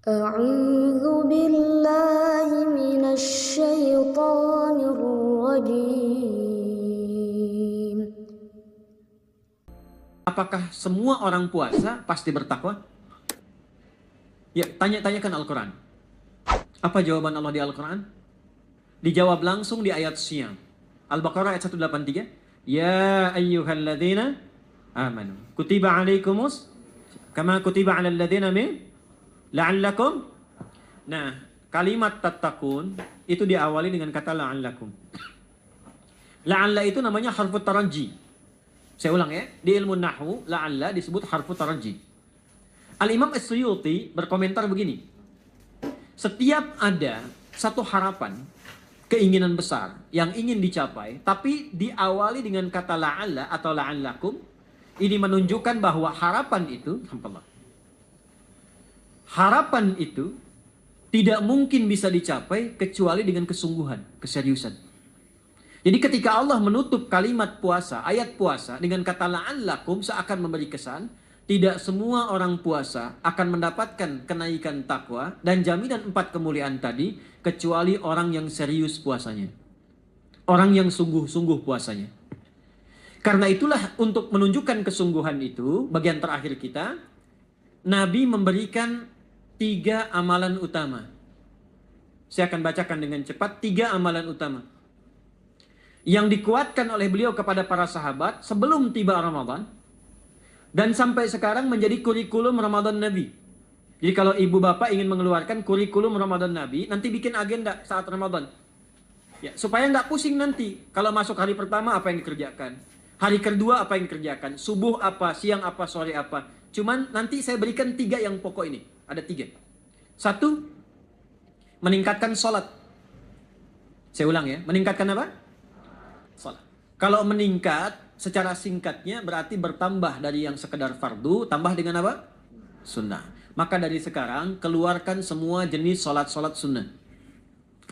أعوذ بالله من الشيطان الرجيم. Apakah semua orang puasa pasti bertakwa? Ya, tanyakan Al-Quran. Apa jawaban Allah di Al-Quran? Dijawab langsung di ayat Siyam. Al-Baqarah ayat 183. Ya ayyuhalladzina amanu. Kutiba alaikumus. Kama kutiba alal ladzina min. La'allakum. Nah, kalimat tattaqun itu diawali dengan kata la'allakum. La'alla itu namanya harfu taraji. Saya ulang ya, di ilmu nahwu la'alla disebut harfu taraji. Al-Imam As-Suyuti berkomentar begini. Setiap ada satu harapan, keinginan besar yang ingin dicapai, tapi diawali dengan kata la'alla atau la'allakum, ini menunjukkan bahwa harapan itu tidak mungkin bisa dicapai kecuali dengan kesungguhan, keseriusan. Jadi ketika Allah menutup kalimat puasa, ayat puasa dengan kata la'allakum seakan memberi kesan, tidak semua orang puasa akan mendapatkan kenaikan takwa dan jaminan 4 kemuliaan tadi, kecuali orang yang serius puasanya. Orang yang sungguh-sungguh puasanya. Karena itulah untuk menunjukkan kesungguhan itu, bagian terakhir kita, Nabi memberikan 3 amalan utama. Saya akan bacakan dengan cepat 3 amalan utama yang dikuatkan oleh beliau kepada para sahabat sebelum tiba Ramadan dan sampai sekarang menjadi kurikulum Ramadan Nabi. Jadi kalau ibu bapak ingin mengeluarkan kurikulum Ramadan Nabi, nanti bikin agenda saat Ramadan. Ya, supaya nggak pusing nanti. Kalau masuk hari pertama apa yang dikerjakan, hari kedua apa yang dikerjakan, subuh apa, siang apa, sore apa. Cuman nanti saya berikan 3 yang pokok ini. Ada 3. 1, meningkatkan sholat. Saya ulang ya, meningkatkan apa? Sholat. Kalau meningkat, secara singkatnya berarti bertambah dari yang sekedar fardu, tambah dengan apa? Sunnah. Maka dari sekarang, keluarkan semua jenis sholat-sholat sunnah.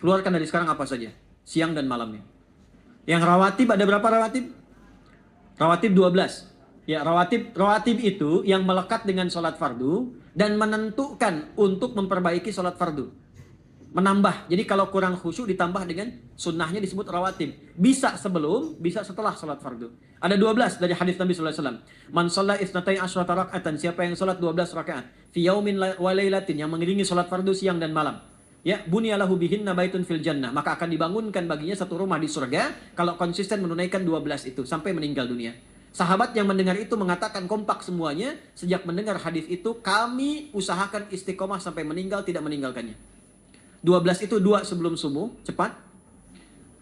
Keluarkan dari sekarang apa saja, siang dan malamnya. Yang rawatib, ada berapa rawatib? Rawatib 12. Ya, rawatib itu yang melekat dengan sholat fardu dan menentukan untuk memperbaiki sholat fardu. Menambah. Jadi kalau kurang khusyuk ditambah dengan sunnahnya disebut rawatib. Bisa sebelum, bisa setelah sholat fardu. Ada 12 dari hadis Nabi SAW. Man sholat isnatai asyrata rak'atan. Siapa yang sholat 12 rakaat. Fi yaumin wa laylatin. Yang mengiringi sholat fardu siang dan malam. Ya, bunyalahu bihinna baitun fil jannah. Maka akan dibangunkan baginya satu rumah di surga kalau konsisten menunaikan 12 itu sampai meninggal dunia. Sahabat yang mendengar itu mengatakan kompak semuanya, sejak mendengar hadis itu kami usahakan istiqomah sampai meninggal tidak meninggalkannya. 12 itu 2 sebelum subuh, cepat.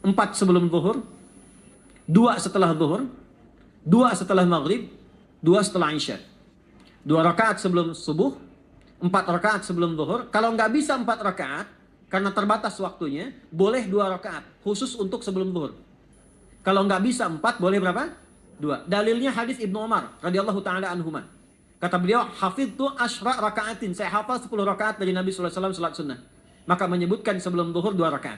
4 sebelum zuhur, 2 setelah zuhur, 2 setelah maghrib, 2 setelah isya. 2 rakaat sebelum subuh, 4 rakaat sebelum zuhur. Kalau nggak bisa 4 rakaat, karena terbatas waktunya, boleh 2 rakaat, khusus untuk sebelum zuhur. Kalau nggak bisa 4, boleh berapa? 2. Dalilnya hadis Ibnu Umar radhiyallahu taala anhuma. Kata beliau, hafidtu asyra rakaatin. Saya hafal 10 rakaat dari Nabi sallallahu alaihi wasallam salat sunnah. Maka menyebutkan sebelum zuhur 2 rakaat.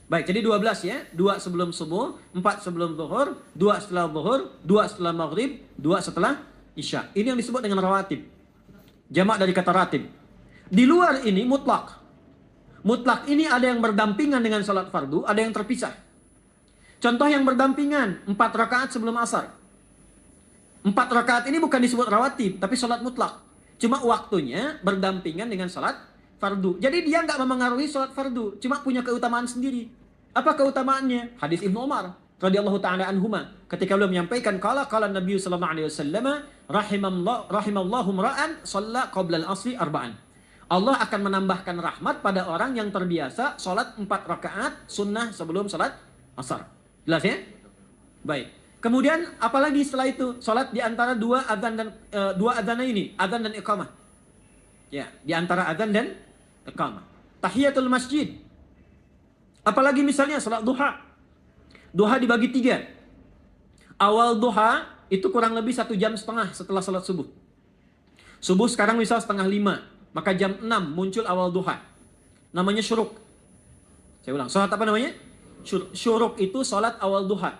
Baik, jadi 12 ya. 2 sebelum subuh, 4 sebelum zuhur, 2 setelah zuhur, 2 setelah maghrib, 2 setelah isya. Ini yang disebut dengan rawatib. Jamak dari kata ratib. Di luar ini mutlak. Mutlak ini ada yang berdampingan dengan salat fardu, ada yang terpisah. Contoh yang berdampingan, 4 rakaat sebelum asar. 4 rakaat ini bukan disebut rawatib, tapi sholat mutlak. Cuma waktunya berdampingan dengan sholat fardu. Jadi dia nggak memengaruhi sholat fardu, cuma punya keutamaan sendiri. Apa keutamaannya? Hadis Ibnu Umar radhiyallahu taala anhuma. Ketika beliau menyampaikan, qala Nabi sallallahu alaihi wasallam, rahimallahu ra'an shalla qabla al-asri arba'an. Allah akan menambahkan rahmat pada orang yang terbiasa sholat 4 rakaat sunnah sebelum sholat asar. Jelas ya? Baik. Kemudian apalagi setelah itu? Salat di antara 2 adzan dan 2 adzan ini, adzan dan iqamah. Ya, di antara adzan dan iqamah. Tahiyatul masjid. Apalagi misalnya salat duha. Duha dibagi 3. Awal duha itu kurang lebih 1,5 jam setelah salat subuh. Subuh sekarang misal 4:30, maka jam 6 muncul awal duha. Namanya syuruk. Saya ulang, salat apa namanya? Syuruk itu sholat awal duha.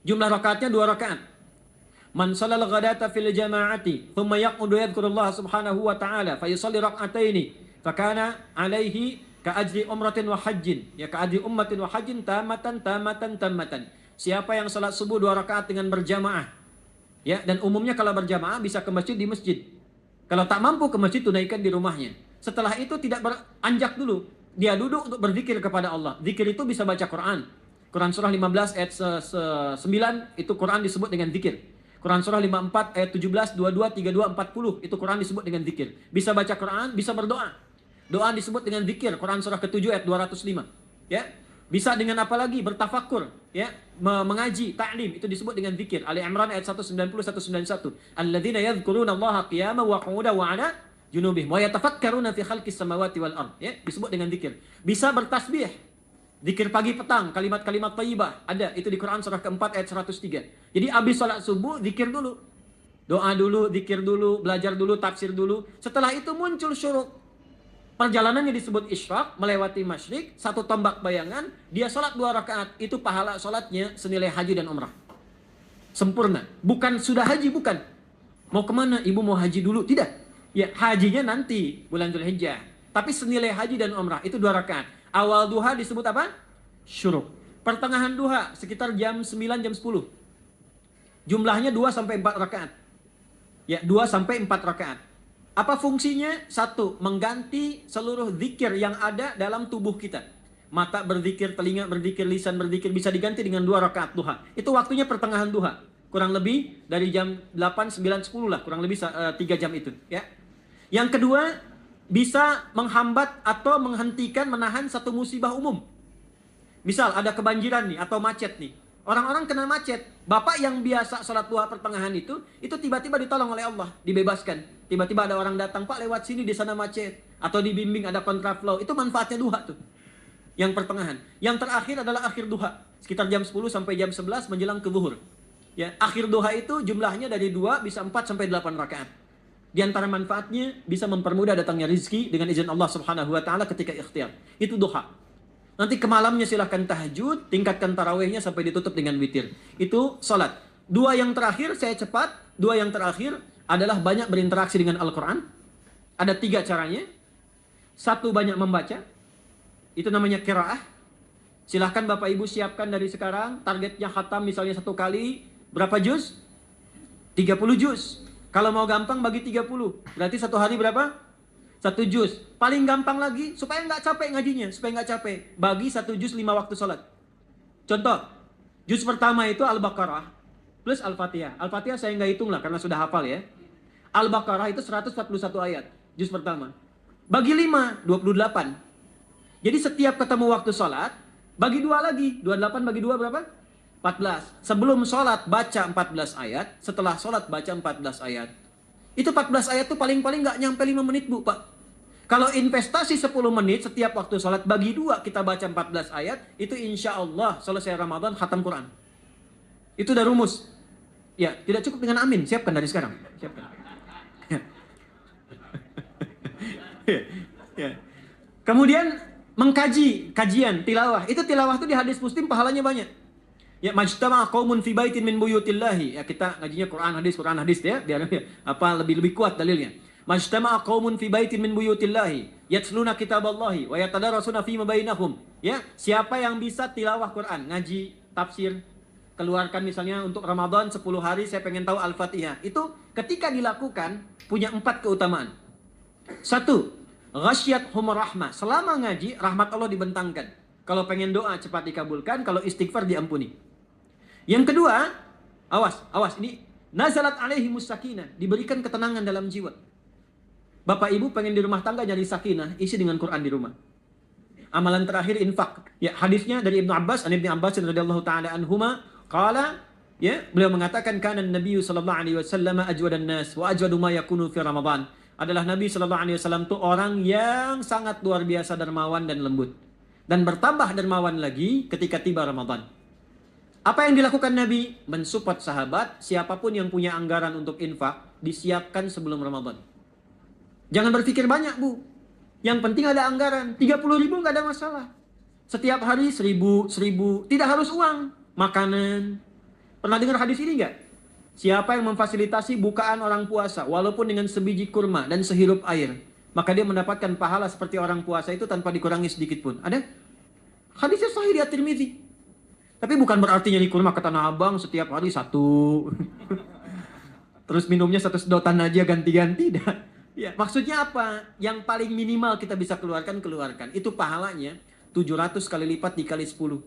Jumlah rakaatnya 2 rakaat. Man shalal ghadata fil jama'ati thumma yaqudu yadhkurullah subhanahu wa ta'ala fa yusalli rak'ataini fakana alaihi ka ajri umratin wa hajjin, ya ka ajri ummatin wa hajjin tamatan. Siapa yang salat subuh 2 rakaat dengan berjamaah, ya, dan umumnya kalau berjamaah bisa ke masjid di masjid. Kalau tak mampu ke masjid, tunaikan di rumahnya. Setelah itu tidak beranjak dulu, dia duduk untuk berzikir kepada Allah. Zikir itu bisa baca Quran. Quran surah 15 ayat 9 itu Quran disebut dengan zikir. Quran surah 54 ayat 17, 22, 32, 40 itu Quran disebut dengan zikir. Bisa baca Quran, bisa berdoa. Doa disebut dengan zikir. Quran surah ke-7 ayat 205. Ya. Bisa dengan apa lagi? Bertafakur, ya, mengaji, ta'lim, itu disebut dengan zikir. Ali Imran ayat 190 191. Alladzina yadhkuruna Allaha qiyaman wa qu'udan wa 'ala junubihim wa yatafakkaruna fi khalqis samawati wal ard, ya, disebut dengan zikir. Bisa bertasbih. Zikir pagi petang, kalimat-kalimat thayyibah, ada itu di Quran surah ke-4 ayat 103. Jadi habis salat subuh zikir dulu. Doa dulu, zikir dulu, belajar dulu, tafsir dulu. Setelah itu muncul syuruk. Perjalanannya disebut isyraq, melewati masyrik, 1 tombak bayangan, dia salat 2 rakaat, itu pahala salatnya senilai haji dan umrah. Sempurna. Bukan sudah haji, bukan. Mau kemana? Ibu mau haji dulu? Tidak. Ya, hajinya nanti bulan Dzulhijjah. Tapi senilai haji dan umrah itu 2 rakaat. Awal duha disebut apa? Syuruk. Pertengahan duha sekitar jam 9 jam 10. Jumlahnya 2 sampai 4 rakaat. Ya, 2 sampai 4 rakaat. Apa fungsinya? 1, mengganti seluruh zikir yang ada dalam tubuh kita. Mata berzikir, telinga berzikir, lisan berzikir, bisa diganti dengan 2 rakaat duha. Itu waktunya pertengahan duha. Kurang lebih dari jam 8, 9, 10 lah. Kurang lebih 3 jam itu. Ya. Yang kedua, bisa menghambat atau menghentikan, menahan satu musibah umum. Misal ada kebanjiran nih atau macet nih. Orang-orang kena macet. Bapak yang biasa sholat duha pertengahan itu tiba-tiba ditolong oleh Allah, dibebaskan. Tiba-tiba ada orang datang, Pak lewat sini di sana macet. Atau dibimbing ada kontraflow. Itu manfaatnya duha tuh. Yang pertengahan. Yang terakhir adalah akhir duha. Sekitar jam 10 sampai jam 11 menjelang ke zuhur. Ya, akhir duha itu jumlahnya dari 2 bisa 4 sampai 8 rakaat. Di antara manfaatnya bisa mempermudah datangnya rezeki dengan izin Allah Subhanahu wa taala ketika ikhtiar. Itu duha. Nanti ke malamnya silahkan tahajud, tingkatkan tarawihnya sampai ditutup dengan witir. Itu salat. 2 yang terakhir saya cepat. 2 yang terakhir adalah banyak berinteraksi dengan Al-Quran. Ada 3 caranya. 1, banyak membaca. Itu namanya qiraah. Silahkan Bapak Ibu siapkan dari sekarang. Targetnya khatam misalnya 1 kali. Berapa juz? 30 juz. Kalau mau gampang bagi 30. Berarti 1 hari berapa? 1 juz. Paling gampang lagi, supaya nggak capek ngajinya. Supaya nggak capek. Bagi 1 juz 5 waktu sholat. Contoh. Juz pertama itu Al-Baqarah. Plus Al-Fatihah. Al-Fatihah saya nggak hitung lah, karena sudah hafal ya. Al-Baqarah itu 141 ayat. Juz pertama. Bagi 5, 28. Jadi setiap ketemu waktu sholat, bagi 2 lagi. 28 bagi 2 berapa? 14. Sebelum sholat baca 14 ayat. Setelah sholat baca 14 ayat. Itu 14 ayat tuh paling-paling nggak nyampe 5 menit Bu, Pak. Kalau investasi 10 menit setiap waktu sholat, bagi 2 kita baca 14 ayat, itu insya Allah selesai Ramadan khatam Quran. Itu udah rumus. Ya, tidak cukup dengan amin. Siapkan dari sekarang. Siapkan. Ya. Kemudian mengkaji, kajian, tilawah. Itu tilawah itu di hadis Muslim pahalanya banyak. Ya, majtama qaumun fi baitin min buyutillahi. Ya, kita ngajinya Quran hadis ya, biar lebih kuat dalilnya. Majtama qaumun fi baitin min buyutillahi yatluna kitaballahi wa yatadarasuna fima bainahum. Ya, siapa yang bisa tilawah Quran, ngaji, tafsir, keluarkan misalnya untuk Ramadan 10 hari saya pengen tahu Al-Fatihah. Itu ketika dilakukan punya 4 keutamaan. 1, ghasyiyatuhum rahmah. Selama ngaji rahmat Allah dibentangkan. Kalau pengen doa cepat dikabulkan, kalau istighfar diampuni. Yang kedua, awas ini nazalat alaihimus sakinah, diberikan ketenangan dalam jiwa. Bapak Ibu pengen di rumah tangga jadi sakinah, isi dengan Quran di rumah. Amalan terakhir infak. Ya, hadisnya dari Ibnu Abbas, Ibnu Abbas radhiyallahu taala anhuma, qala, ya, beliau mengatakan kana Nabi sallallahu alaihi wasallam ajwadan nas wa ajwadu ma yakunu fi Ramadan. Adalah Nabi sallallahu alaihi wasallam itu orang yang sangat luar biasa dermawan dan lembut. Dan bertambah dermawan lagi ketika tiba Ramadan. Apa yang dilakukan Nabi? Mensupport sahabat, siapapun yang punya anggaran untuk infak, disiapkan sebelum Ramadan. Jangan berpikir banyak Bu. Yang penting ada anggaran. 30.000 nggak ada masalah. Setiap hari 1.000. Tidak harus uang. Makanan. Pernah dengar hadis ini nggak? Siapa yang memfasilitasi bukaan orang puasa walaupun dengan sebiji kurma dan sehirup air, maka dia mendapatkan pahala seperti orang puasa itu tanpa dikurangi sedikit pun. Ada? Hadisnya sahih di At-Tirmidzi. Tapi bukan berarti nyari kurma ke Tanah Abang setiap hari satu. Terus minumnya satu sedotan aja ganti-ganti. Ya, maksudnya apa? Yang paling minimal kita bisa keluarkan. Itu pahalanya 700 kali lipat dikali 10.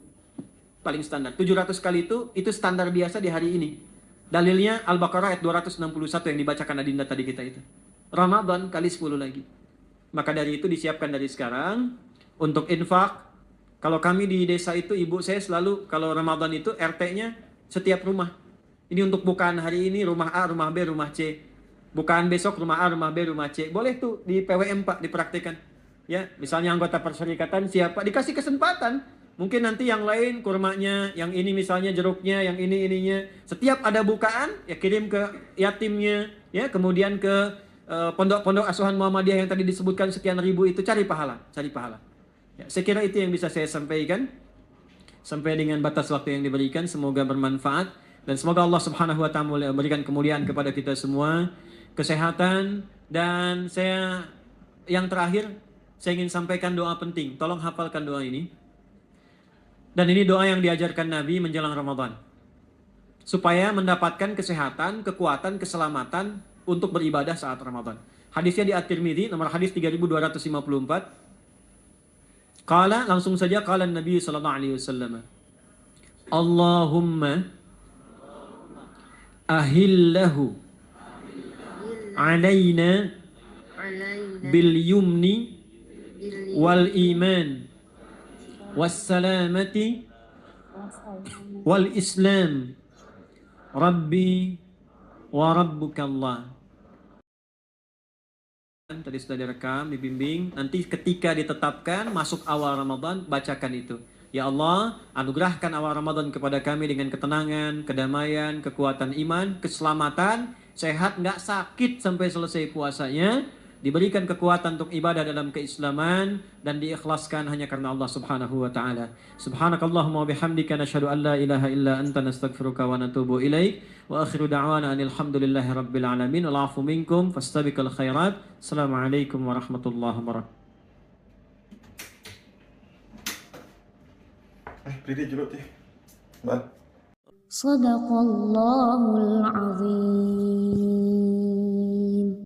Paling standar. 700 kali itu standar biasa di hari ini. Dalilnya Al-Baqarah ayat 261 yang dibacakan Adinda tadi kita itu. Ramadan kali 10 lagi. Maka dari itu disiapkan dari sekarang untuk infak. Kalau kami di desa itu, ibu saya selalu kalau Ramadan itu RT-nya setiap rumah. Ini untuk bukaan hari ini rumah A, rumah B, rumah C. Bukaan besok rumah A, rumah B, rumah C. Boleh tuh di PWM Pak dipraktikkan. Ya, misalnya anggota perserikatan siapa dikasih kesempatan. Mungkin nanti yang lain kurmanya, yang ini misalnya jeruknya, yang ini ininya. Setiap ada bukaan ya kirim ke yatimnya, ya kemudian ke pondok-pondok asuhan Muhammadiyah yang tadi disebutkan sekian ribu itu cari pahala. Ya, saya kira itu yang bisa saya sampaikan sampai dengan batas waktu yang diberikan. Semoga bermanfaat dan semoga Allah Subhanahu wa taala memberikan kemuliaan kepada kita semua, kesehatan, dan yang terakhir saya ingin sampaikan doa penting. Tolong hafalkan doa ini. Dan ini doa yang diajarkan Nabi menjelang Ramadan. Supaya mendapatkan kesehatan, kekuatan, keselamatan untuk beribadah saat Ramadan. Hadisnya di At-Tirmidzi nomor hadis 3254. Qala, langsung saja qala Nabi sallallahu alaihi wasallam. Allahumma ahillahu alaina bil yumni wal iman wassalamati wal islam rabbi wa rabbukallah. Tadi sudah direkam, dibimbing. Nanti ketika ditetapkan masuk awal Ramadan, bacakan itu. Ya Allah, anugerahkan awal Ramadan kepada kami dengan ketenangan, kedamaian, kekuatan iman, keselamatan, sehat, nggak sakit sampai selesai puasanya, diberikan kekuatan untuk ibadah dalam keislaman, dan diikhlaskan hanya karena Allah Subhanahu wa taala. Subhanakallahumma wa bihamdika nasyhadu an la ilaha illa anta nastaghfiruka wa natubu ilaik. Wa akhiru da'wana anil hamdulillahi rabbil alamin. Wal 'afu minkum fastabiqul khairat. Assalamualaikum warahmatullahi wabarakatuh. Berdiri juluk deh. Man. Sadaqallahul azim.